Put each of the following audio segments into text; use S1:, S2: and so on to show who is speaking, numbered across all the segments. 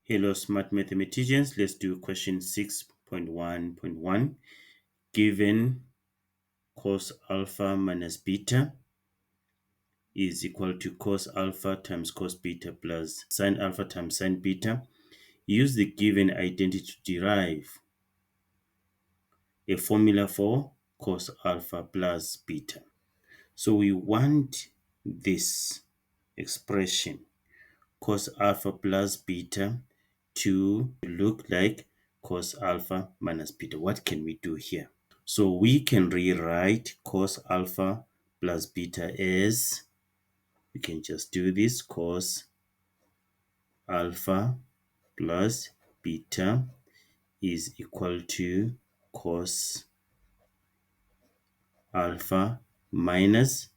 S1: Hello, smart mathematicians. Let's do question 6.1.1. Given cos alpha minus beta is equal to cos alpha times cos beta plus sin alpha times sin beta, use the given identity to derive a formula for cos alpha plus beta. So we want this expression cos alpha plus beta to look like cos alpha minus beta. What can we do here? So we can rewrite cos alpha plus beta as, we can just do this, cos alpha plus beta is equal to cos alpha minus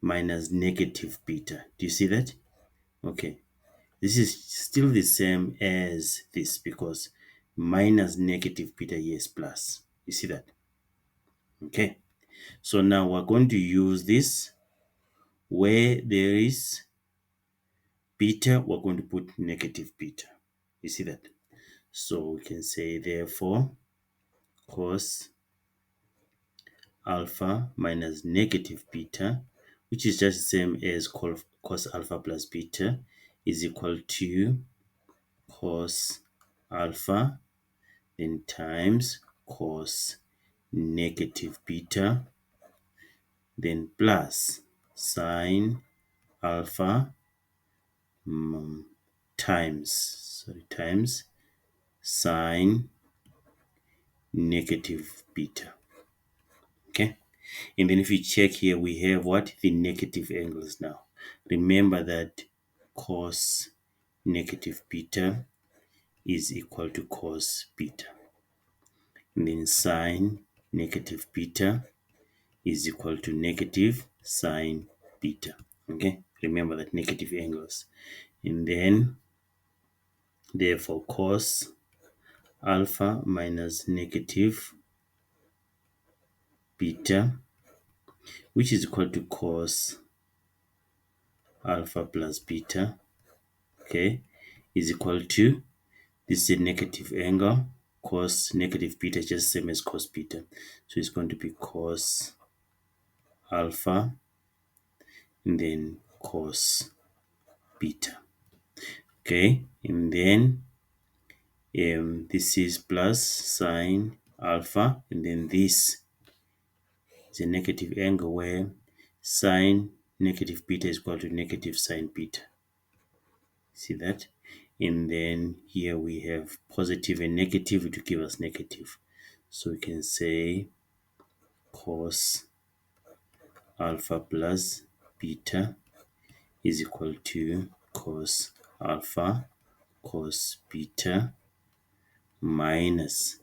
S1: negative beta. Do you see that? Okay. This is still the same as this because minus negative beta here is plus. You see that? Okay. So now we're going to use this. Where there is beta, we're going to put negative beta. You see that? So we can say therefore cos alpha minus negative beta, which is just the same as cos alpha plus beta, is equal to cos alpha then times cos negative beta then plus sine alpha times sine negative beta. Okay, and then if you check here, we have what? The negative angles now. Remember that cos negative beta is equal to cos beta. And then sine negative beta is equal to negative sine beta. Okay, remember that negative angles. And then therefore cos alpha minus negative beta, which is equal to cos alpha plus beta, okay, is equal to, this is a negative angle, cos negative beta is just the same as cos beta. So it's going to be cos alpha and then cos beta. Okay, and then this is plus sine alpha, and then this is a negative angle where sine negative beta is equal to negative sine beta. See that? And then here we have positive and negative to give us negative. So we can say cos alpha plus beta is equal to cos alpha cos beta minus,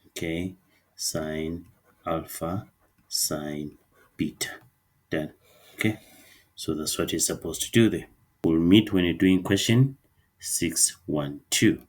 S1: okay, sine alpha sine beta. Done. Okay, so that's what you're supposed to do there. We'll meet when you're doing question 612.